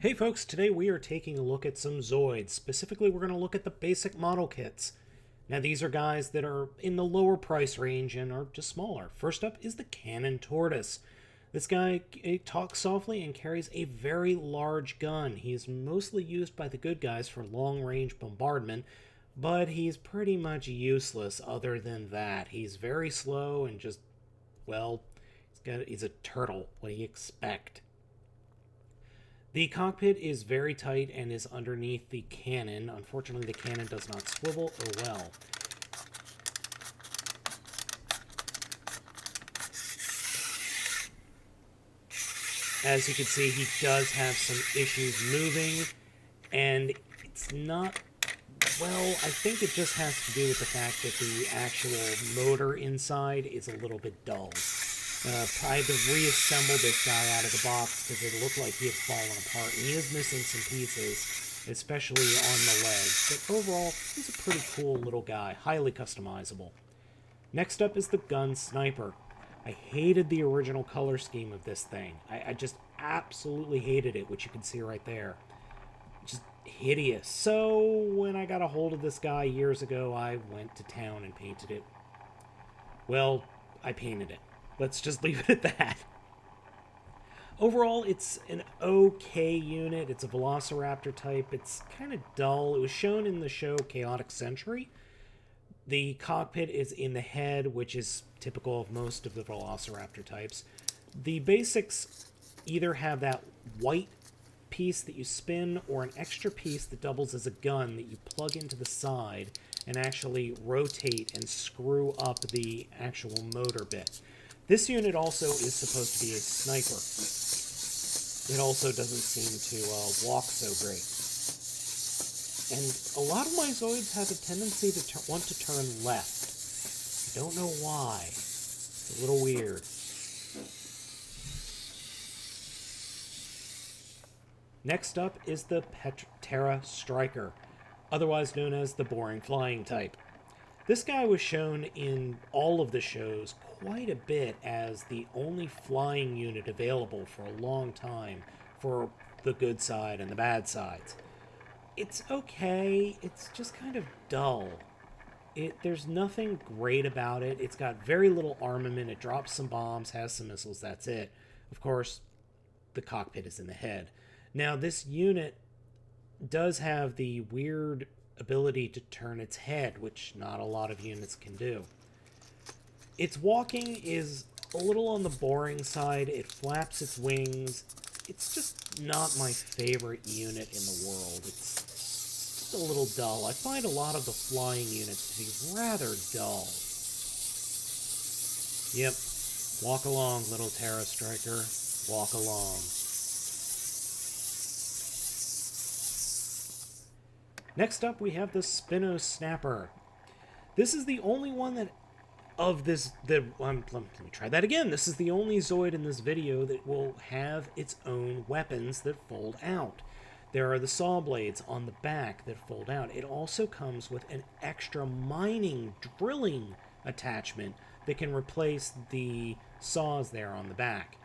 Hey folks, today we are taking a look at some Zoids. Specifically, we're going to look at the basic model kits. Now, these are guys that are in the lower price range and are just smaller. First up is the Cannon Tortoise. This guy talks softly and carries a very large gun. He is mostly used by the good guys for long-range bombardment, but he's pretty much useless other than that. He's very slow and just, well, he's a turtle. What do you expect? The cockpit is very tight and is underneath the cannon. Unfortunately, the cannon does not swivel. Oh well. As you can see, he does have some issues moving, and it's not... Well, I think it just has to do with the fact that the actual motor inside is a little bit dull. I had to reassemble this guy out of the box because it looked like he had fallen apart. And he is missing some pieces, especially on the legs. But overall, he's a pretty cool little guy, highly customizable. Next up is the Gun Sniper. I hated the original color scheme of this thing. I just absolutely hated it, which you can see right there. Just hideous. So when I got a hold of this guy years ago, I went to town and painted it. Well, I painted it. Let's just leave it at that. Overall, it's an okay unit. It's a Velociraptor type. It's kind of dull. It was shown in the show Chaotic Century. The cockpit is in the head, which is typical of most of the Velociraptor types. The basics either have that white piece that you spin or an extra piece that doubles as a gun that you plug into the side and actually rotate and screw up the actual motor bit. This unit also is supposed to be a sniper. It also doesn't seem to walk so great. And a lot of my Zoids have a tendency to want to turn left. I don't know why. It's a little weird. Next up is the Terra Striker, otherwise known as the boring flying type. This guy was shown in all of the shows quite a bit as the only flying unit available for a long time for the good side and the bad sides. It's okay, it's just kind of dull. There's nothing great about it. It's got very little armament, it drops some bombs, has some missiles, that's it. Of course, the cockpit is in the head. Now, this unit does have the weird ability to turn its head, which not a lot of units can do. Its walking is a little on the boring side. It flaps its wings. It's just not my favorite unit in the world. It's just a little dull. I find a lot of the flying units to be rather dull. Yep. Walk along, little Terra Striker. Walk along. Next up, we have the Spino Snapper. This is the only one let me try that again. This is the only Zoid in this video that will have its own weapons that fold out. There are the saw blades on the back that fold out. It also comes with an extra mining, drilling attachment that can replace the saws there on the back.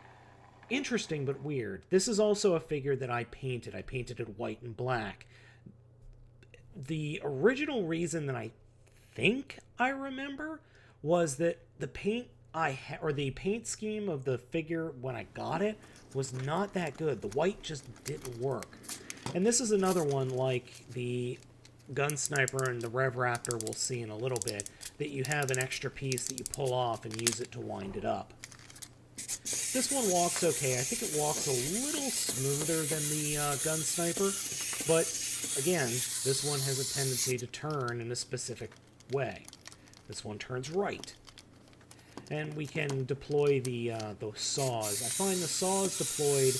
Interesting but weird. This is also a figure that I painted. I painted it white and black. The original reason that I think I remember was that the paint the paint scheme of the figure when I got it was not that good. The white just didn't work. And this is another one like the Gun Sniper and the Rev Raptor we'll see in a little bit, that you have an extra piece that you pull off and use it to wind it up. This one walks okay. I think it walks a little smoother than the Gun Sniper, but again, this one has a tendency to turn in a specific way. This one turns right. And we can deploy the saws. I find the saws deployed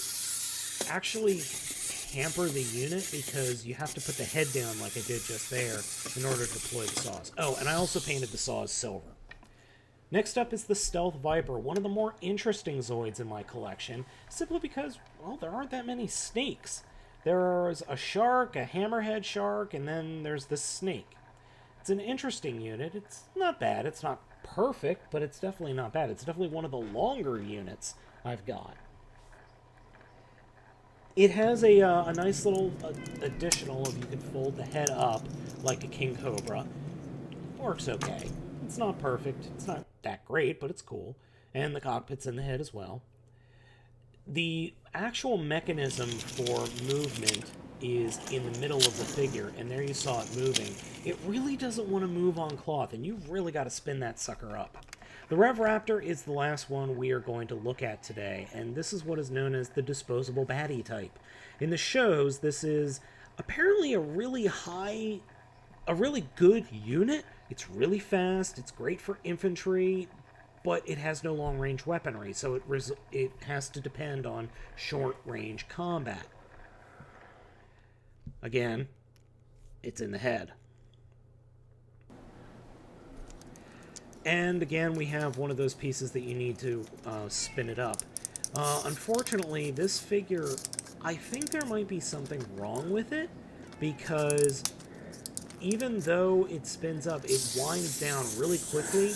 actually hamper the unit because you have to put the head down like I did just there in order to deploy the saws. Oh, and I also painted the saws silver. Next up is the Stealth Viper, one of the more interesting Zoids in my collection, simply because, well, there aren't that many snakes. There's a shark, a hammerhead shark, and then there's the snake. It's an interesting unit. It's not bad. It's not perfect, but it's definitely not bad. It's definitely one of the longer units I've got. It has a nice little additional of you can fold the head up like a king cobra. Works okay. It's not perfect. It's not that great, but it's cool. And the cockpit's in the head as well. The actual mechanism for movement is in the middle of the figure, and there you saw it moving. It really doesn't want to move on cloth, and you've really got to spin that sucker up. The Rev Raptor is the last one we are going to look at today, and this is what is known as the disposable baddie type. In the shows, this is apparently a really good unit. It's really fast, it's great for infantry, but it has no long-range weaponry, so it has to depend on short-range combat. Again, it's in the head. And again, we have one of those pieces that you need to spin it up. Unfortunately, this figure, I think there might be something wrong with it, because even though it spins up, it winds down really quickly,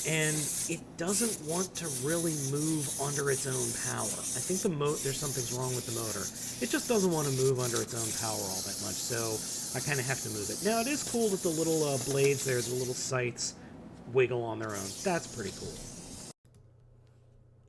and it doesn't want to really move under its own power. I think there's something's wrong with the motor. It just doesn't want to move under its own power all that much, so I kind of have to move it. Now, it is cool that the little blades there, the little sights, wiggle on their own. That's pretty cool.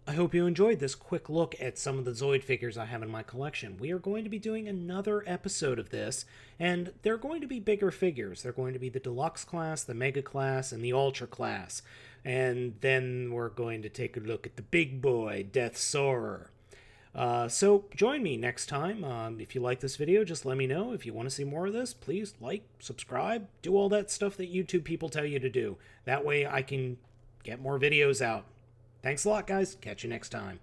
I hope you enjoyed this quick look at some of the Zoid figures I have in my collection. We are going to be doing another episode of this, and they're going to be bigger figures. They're going to be the Deluxe class, the Mega class, and the Ultra class. And then we're going to take a look at the big boy, Death Soarer. So join me next time. If you like this video, just let me know. If you want to see more of this, please like, subscribe, do all that stuff that YouTube people tell you to do. That way I can get more videos out. Thanks a lot, guys. Catch you next time.